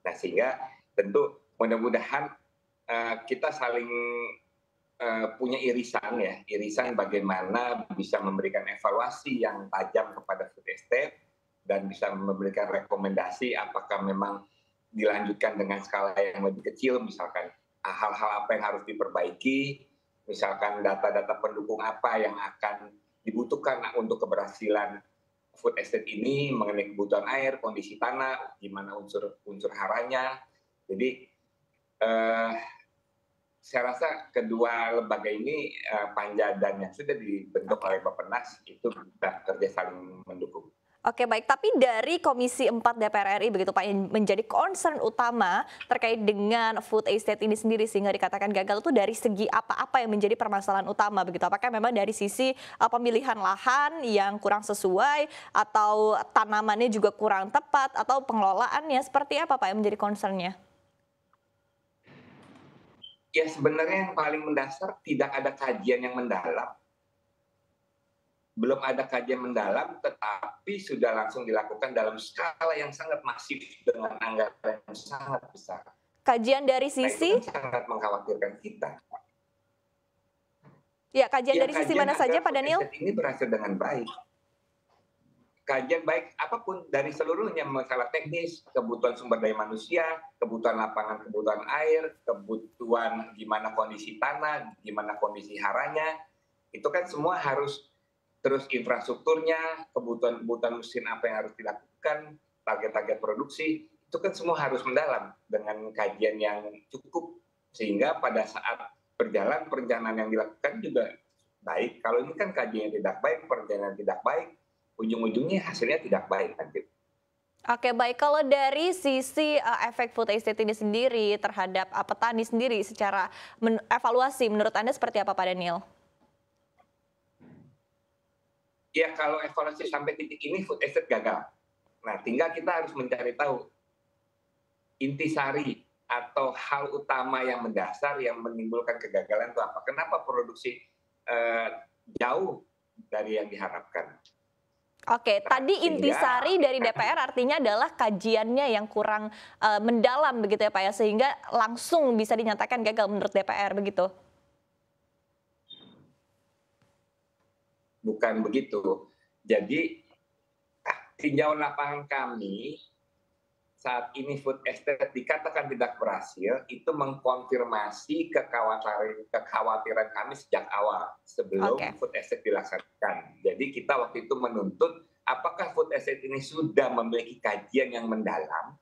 Nah, sehingga tentu mudah-mudahan kita saling punya irisan bagaimana bisa memberikan evaluasi yang tajam kepada food estate dan bisa memberikan rekomendasi apakah memang dilanjutkan dengan skala yang lebih kecil, misalkan hal-hal apa yang harus diperbaiki, misalkan data-data pendukung apa yang akan dibutuhkan untuk keberhasilan food estate ini mengenai kebutuhan air, kondisi tanah, gimana unsur haranya. Jadi saya rasa kedua lembaga ini, Panja dan yang sudah dibentuk oleh Bappenas itu bisa kerja saling mendukung. Oke, baik. Tapi dari Komisi 4 DPR RI begitu Pak, yang menjadi concern utama terkait dengan food estate ini sendiri sehingga dikatakan gagal itu dari segi apa yang menjadi permasalahan utama begitu? Apakah memang dari sisi pemilihan lahan yang kurang sesuai atau tanamannya juga kurang tepat atau pengelolaannya seperti apa Pak yang menjadi concern-nya? Ya sebenarnya yang paling mendasar tidak ada kajian yang mendalam. Belum ada kajian mendalam, tetapi sudah langsung dilakukan dalam skala yang sangat masif dengan anggaran yang sangat besar. Kajian dari Nah, sisi? itu kan sangat mengkhawatirkan kita. Ya, kajian dari sisi mana saja Pak Daniel? Ini berhasil dengan baik. Kajian baik apapun dari seluruhnya, masalah teknis, kebutuhan sumber daya manusia, kebutuhan lapangan, kebutuhan air, kebutuhan gimana kondisi tanah, gimana kondisi haranya, itu kan semua harus. Terus infrastrukturnya, kebutuhan mesin apa yang harus dilakukan, target-target produksi, itu kan semua harus mendalam dengan kajian yang cukup. Sehingga pada saat berjalan, perencanaan yang dilakukan juga baik. Kalau ini kan kajian yang tidak baik, perencanaan tidak baik, ujung-ujungnya hasilnya tidak baik nanti. Oke, baik. Kalau dari sisi efek food estate ini sendiri terhadap petani sendiri secara evaluasi, menurut Anda seperti apa Pak Daniel? Ya kalau evaluasi sampai titik ini food estate gagal. Nah tinggal kita harus mencari tahu intisari atau hal utama yang mendasar yang menimbulkan kegagalan itu apa. Kenapa produksi jauh dari yang diharapkan. Oke, tadi intisari dari DPR artinya adalah kajiannya yang kurang mendalam begitu ya Pak ya, sehingga langsung bisa dinyatakan gagal menurut DPR begitu? Bukan begitu. Jadi tinjauan lapangan kami saat ini food estate dikatakan tidak berhasil, itu mengkonfirmasi kekhawatiran kami sejak awal sebelum food estate dilaksanakan. Jadi kita waktu itu menuntut apakah food estate ini sudah memiliki kajian yang mendalam.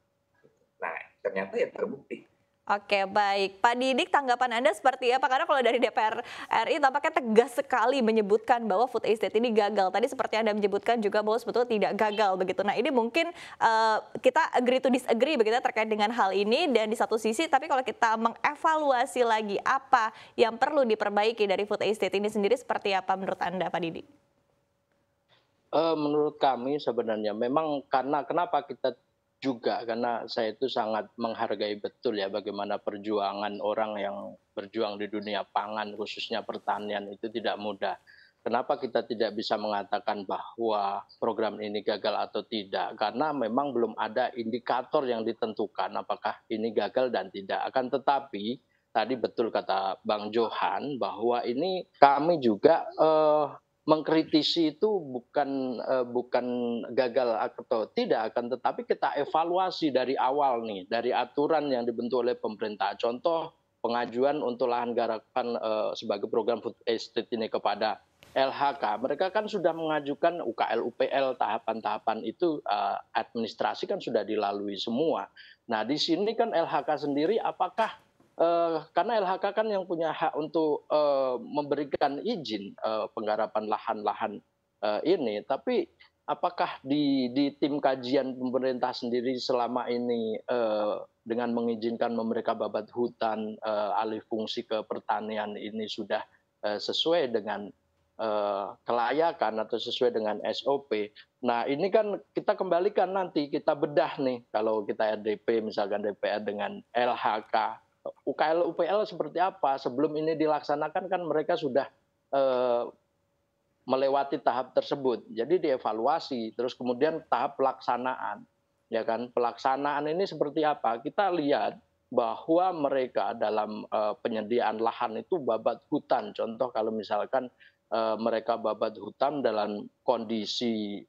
Nah ternyata ya terbukti. Oke, baik. Pak Didik, tanggapan Anda seperti apa? Karena kalau dari DPR RI tampaknya tegas sekali menyebutkan bahwa food estate ini gagal. Tadi seperti Anda menyebutkan juga bahwa sebetulnya tidak gagal begitu. Nah ini mungkin kita agree to disagree begitu terkait dengan hal ini. Dan di satu sisi, tapi kalau kita mengevaluasi lagi apa yang perlu diperbaiki dari food estate ini sendiri seperti apa menurut Anda Pak Didik? Menurut kami sebenarnya memang kenapa kita juga karena saya itu sangat menghargai betul ya bagaimana perjuangan orang yang berjuang di dunia pangan khususnya pertanian itu tidak mudah. Kenapa kita tidak bisa mengatakan bahwa program ini gagal atau tidak? Karena memang belum ada indikator yang ditentukan apakah ini gagal dan tidak. Akan tetapi tadi betul kata Bang Johan bahwa ini kami juga mengkritisi itu bukan gagal atau tidak, akan tetapi kita evaluasi dari awal nih, dari aturan yang dibentuk oleh pemerintah. Contoh pengajuan untuk lahan garapan sebagai program food estate ini kepada LHK, mereka kan sudah mengajukan UKL, UPL, tahapan-tahapan itu administrasi kan sudah dilalui semua. Nah di sini kan LHK sendiri apakah karena LHK kan yang punya hak untuk memberikan izin penggarapan lahan-lahan ini, tapi apakah di tim kajian pemerintah sendiri selama ini dengan mengizinkan mereka babat hutan alih fungsi ke pertanian ini sudah sesuai dengan kelayakan atau sesuai dengan SOP. Nah ini kan kita kembalikan nanti, kita bedah nih kalau kita RDP misalkan DPR dengan LHK. UKL UPL seperti apa sebelum ini dilaksanakan kan mereka sudah melewati tahap tersebut. Jadi dievaluasi terus kemudian tahap pelaksanaan. ya kan? Pelaksanaan ini seperti apa? Kita lihat bahwa mereka dalam penyediaan lahan itu babat hutan. Contoh kalau misalkan mereka babat hutan dalam kondisi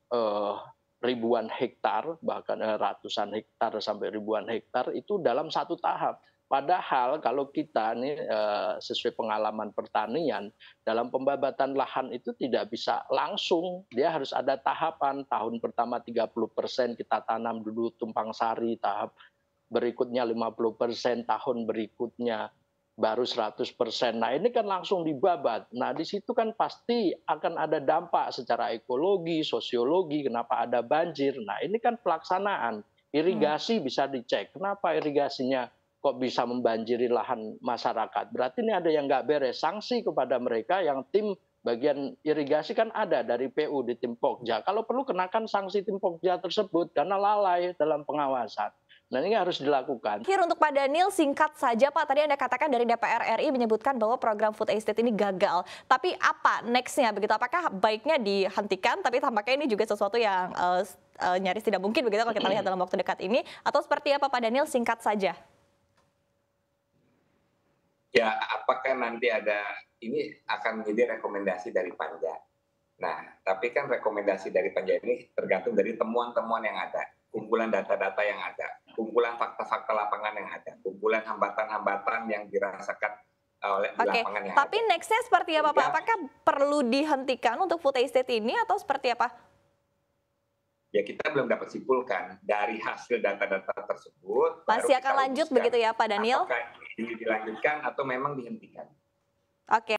ribuan hektar, bahkan ratusan hektar sampai ribuan hektar itu dalam satu tahap. Padahal kalau kita nih sesuai pengalaman pertanian, dalam pembabatan lahan itu tidak bisa langsung, dia harus ada tahapan. Tahun pertama 30% kita tanam dulu tumpang sari, tahap berikutnya 50%, tahun berikutnya baru 100%. Nah ini kan langsung dibabat. Nah di situ kan pasti akan ada dampak secara ekologi, sosiologi, kenapa ada banjir. Nah ini kan pelaksanaan. Irigasi bisa dicek. Kenapa irigasinya kok bisa membanjiri lahan masyarakat? Berarti ini ada yang nggak beres. Sanksi kepada mereka yang tim bagian irigasi kan ada dari PU di tim Pokja. Kalau perlu kenakan sanksi tim Pokja tersebut karena lalai dalam pengawasan. Nah ini harus dilakukan. Akhir untuk Pak Daniel, singkat saja Pak, tadi Anda katakan dari DPR RI menyebutkan bahwa program food estate ini gagal. Tapi apa next-nya begitu? Apakah baiknya dihentikan, tapi tampaknya ini juga sesuatu yang nyaris tidak mungkin begitu kalau kita lihat dalam waktu dekat ini. Atau seperti apa Pak Daniel, singkat saja? Ya, apakah nanti ini akan menjadi rekomendasi dari Panja. Nah, tapi kan rekomendasi dari Panja ini tergantung dari temuan-temuan yang ada, kumpulan data-data yang ada, kumpulan fakta-fakta lapangan yang ada, kumpulan hambatan-hambatan yang dirasakan oleh lapangan yang tapi ada. next-nya seperti apa Pak? Apakah perlu dihentikan untuk food estate ini atau seperti apa? Ya kita belum dapat simpulkan dari hasil data-data tersebut. Masih akan lanjut begitu ya Pak Daniel? Apakah ini dilanjutkan atau memang dihentikan? Oke.